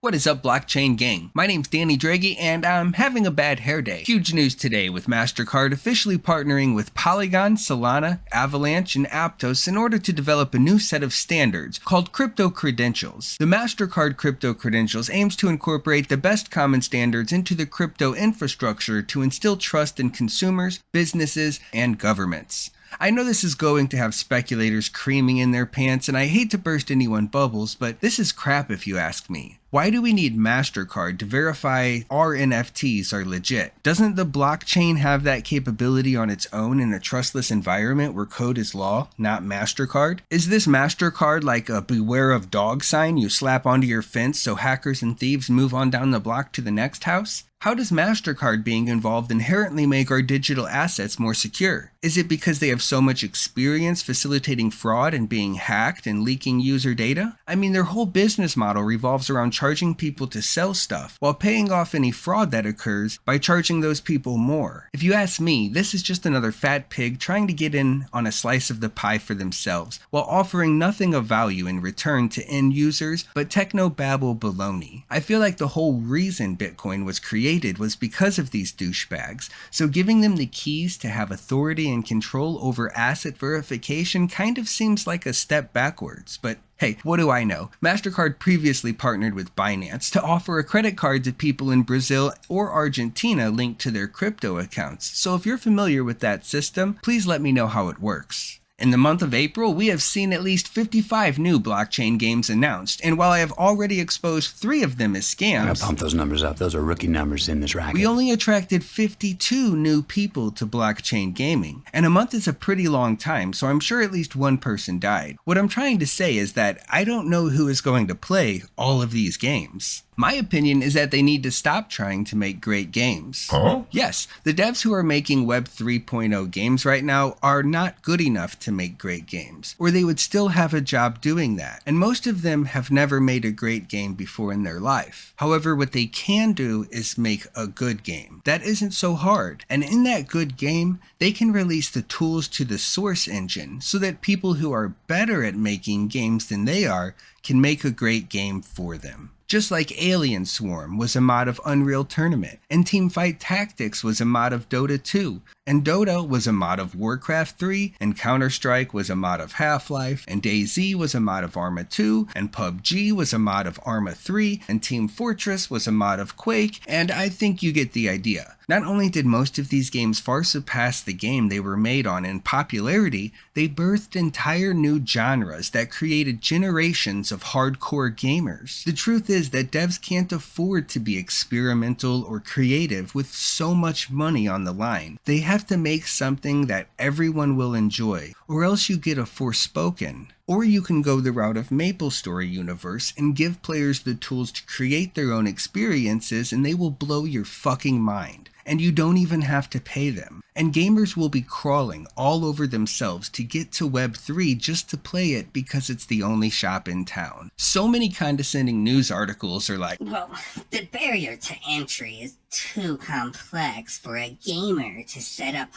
What is up, blockchain gang? My name's Danny Draghi, and I'm having a bad hair day. Huge news today with Mastercard officially partnering with Polygon, Solana, Avalanche, and Aptos in order to develop a new set of standards called Crypto Credentials. The Mastercard Crypto Credentials aims to incorporate the best common standards into the crypto infrastructure to instill trust in consumers, businesses, and governments. I know this is going to have speculators creaming in their pants, and I hate to burst anyone's bubbles, but this is crap if you ask me. Why do we need Mastercard to verify our NFTs are legit? Doesn't the blockchain have that capability on its own in a trustless environment where code is law, not Mastercard? Is this Mastercard like a beware of dog sign you slap onto your fence so hackers and thieves move on down the block to the next house? How does Mastercard being involved inherently make our digital assets more secure? Is it because they have so much experience facilitating fraud and being hacked and leaking user data? I mean, their whole business model revolves around charging people to sell stuff while paying off any fraud that occurs by charging those people more. If you ask me, this is just another fat pig trying to get in on a slice of the pie for themselves while offering nothing of value in return to end users but techno-babble baloney. I feel like the whole reason Bitcoin was created was because of these douchebags, so giving them the keys to have authority and control over asset verification kind of seems like a step backwards, but hey, what do I know? Mastercard previously partnered with Binance to offer a credit card to people in Brazil or Argentina linked to their crypto accounts, so if you're familiar with that system, please let me know how it works. In the month of April, we have seen at least 55 new blockchain games announced, and while I have already exposed 3 of them as scams, I gotta pump those numbers up. Those are rookie numbers in this racket. we only attracted 52 new people to blockchain gaming. And a month is a pretty long time, so I'm sure at least one person died. What I'm trying to say is that I don't know who is going to play all of these games. My opinion is that they need to stop trying to make great games. Huh? Yes, the devs who are making Web 3.0 games right now are not good enough to make great games, or they would still have a job doing that, and most of them have never made a great game before in their life. However, what they can do is make a good game. That isn't so hard, and in that good game, they can release the tools to the source engine so that people who are better at making games than they are can make a great game for them. Just like Alien Swarm was a mod of Unreal Tournament, and Teamfight Tactics was a mod of Dota 2, and Dota was a mod of Warcraft 3, and Counter-Strike was a mod of Half-Life, and DayZ was a mod of Arma 2, and PUBG was a mod of Arma 3, and Team Fortress was a mod of Quake, and I think you get the idea. Not only did most of these games far surpass the game they were made on in popularity, they birthed entire new genres that created generations of hardcore gamers. The truth is that devs can't afford to be experimental or creative with so much money on the line. They have to make something that everyone will enjoy, or else you get a Forspoken. Or you can go the route of MapleStory Universe and give players the tools to create their own experiences and they will blow your fucking mind. And you don't even have to pay them. And gamers will be crawling all over themselves to get to Web 3 just to play it because it's the only shop in town. So many condescending news articles are like, well, the barrier to entry is too complex for a gamer to set up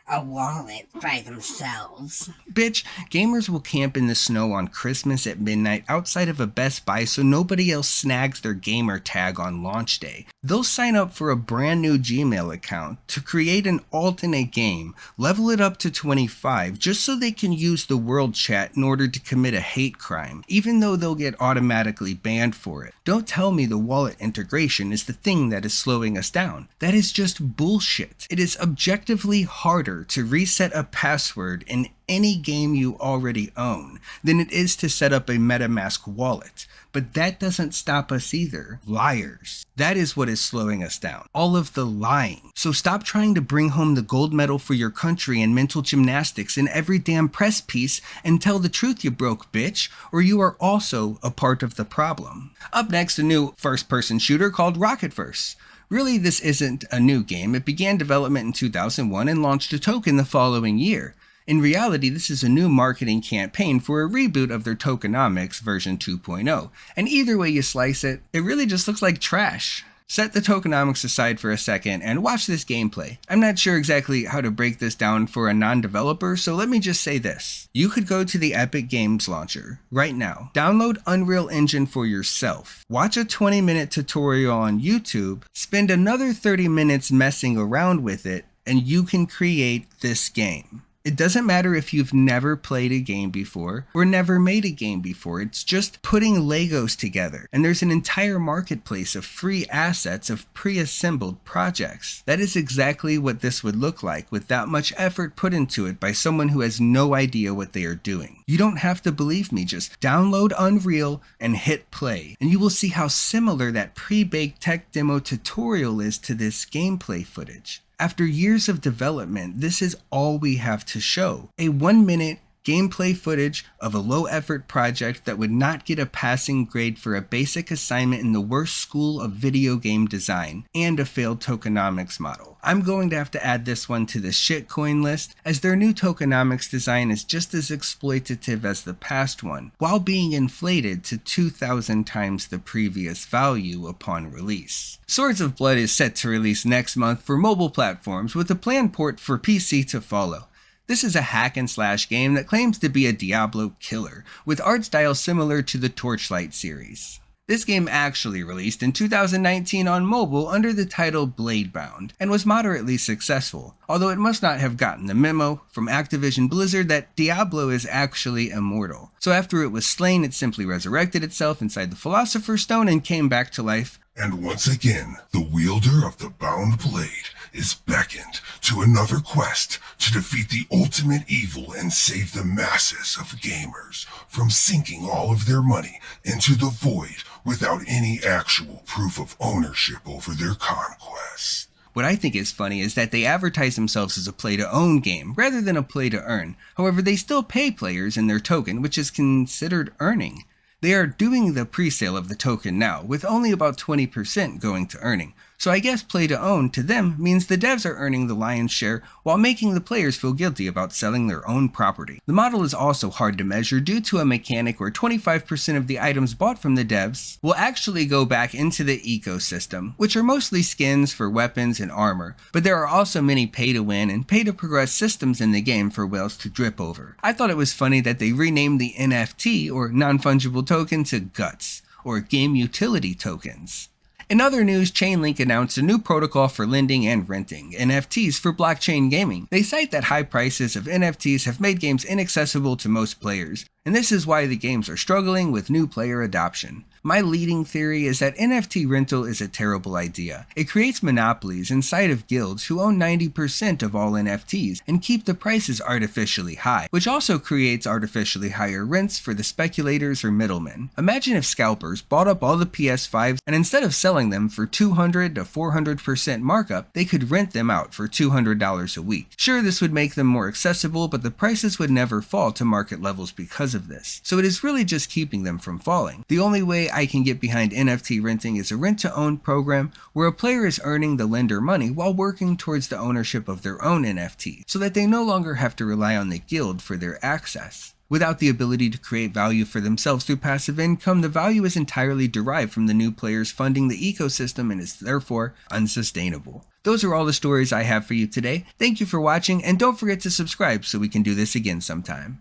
a wallet by themselves. bitch, gamers will camp in the snow on Christmas at midnight outside of a Best Buy so nobody else snags their gamer tag on launch day. They'll sign up for a brand new Gmail account to create an alternate game, level it up to 25 just so they can use the world chat in order to commit a hate crime, even though they'll get automatically banned for it. Don't tell me the wallet integration is the thing that is slowing us down. That is just bullshit. It is objectively harder to reset a password in any game you already own than it is to set up a MetaMask wallet. But that doesn't stop us either. Liars. That is what is slowing us down. All of the lying. So stop trying to bring home the gold medal for your country in mental gymnastics in every damn press piece and tell the truth, you broke bitch, or you are also a part of the problem. Up next, a new first-person shooter called Rocketverse. Really, this isn't a new game. It began development in 2001 and launched a token the following year. In reality, this is a new marketing campaign for a reboot of their tokenomics version 2.0. And either way you slice it, it really just looks like trash. Set the tokenomics aside for a second and watch this gameplay. I'm not sure exactly how to break this down for a non-developer, so let me just say this. You could go to the Epic Games launcher right now, download Unreal Engine for yourself, watch a 20-minute tutorial on YouTube, spend another 30 minutes messing around with it, and you can create this game. It doesn't matter if you've never played a game before or never made a game before, it's just putting Legos together. And there's an entire marketplace of free assets of pre-assembled projects. That is exactly what this would look like with that much effort put into it by someone who has no idea what they are doing. You don't have to believe me, just download Unreal and hit play, and you will see how similar that pre-baked tech demo tutorial is to this gameplay footage. After years of development, this is all we have to show. A 1-minute gameplay footage of a low-effort project that would not get a passing grade for a basic assignment in the worst school of video game design, and a failed tokenomics model. I'm going to have to add this one to the shitcoin list, as their new tokenomics design is just as exploitative as the past one, while being inflated to 2,000 times the previous value upon release. Swords of Blood is set to release next month for mobile platforms, with a planned port for PC to follow. This is a hack and slash game that claims to be a Diablo killer, with art style similar to the Torchlight series. This game actually released in 2019 on mobile under the title Bladebound, and was moderately successful, although it must not have gotten the memo from Activision Blizzard that Diablo is actually immortal. So after it was slain, it simply resurrected itself inside the Philosopher's Stone and came back to life. And once again, the wielder of the bound blade is beckoned to another quest to defeat the ultimate evil and save the masses of gamers from sinking all of their money into the void without any actual proof of ownership over their conquest. What I think is funny is that they advertise themselves as a play-to-own game rather than a play-to-earn. However, they still pay players in their token, which is considered earning. They are doing the pre-sale of the token now, with only about 20% going to earning. So I guess play to own to them means the devs are earning the lion's share while making the players feel guilty about selling their own property. The model is also hard to measure due to a mechanic where 25% of the items bought from the devs will actually go back into the ecosystem, which are mostly skins for weapons and armor, but there are also many pay-to-win and pay-to-progress systems in the game for whales to drip over. I thought it was funny that they renamed the NFT, or non-fungible token, to GUTS, or Game Utility Tokens. In other news, Chainlink announced a new protocol for lending and renting NFTs for blockchain gaming. They cite that high prices of NFTs have made games inaccessible to most players, and this is why the games are struggling with new player adoption. My leading theory is that NFT rental is a terrible idea. It creates monopolies inside of guilds who own 90% of all NFTs and keep the prices artificially high, which also creates artificially higher rents for the speculators or middlemen. Imagine if scalpers bought up all the PS5s and instead of selling them for 200 to 400% markup, they could rent them out for $200 a week. Sure, this would make them more accessible, but the prices would never fall to market levels because of this. So it is really just keeping them from falling. The only way I can get behind NFT renting is a rent-to-own program where a player is earning the lender money while working towards the ownership of their own NFT, so that they no longer have to rely on the guild for their access. Without the ability to create value for themselves through passive income, the value is entirely derived from the new players funding the ecosystem and is therefore unsustainable. Those are all the stories I have for you today. Thank you for watching, and don't forget to subscribe so we can do this again sometime.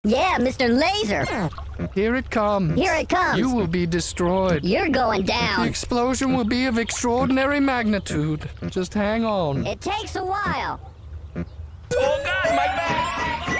Yeah, Mr. Laser. Here it comes. Here it comes. You will be destroyed. You're going The down. explosion will be of extraordinary magnitude. Just hang on. It takes a while. Oh God, my back!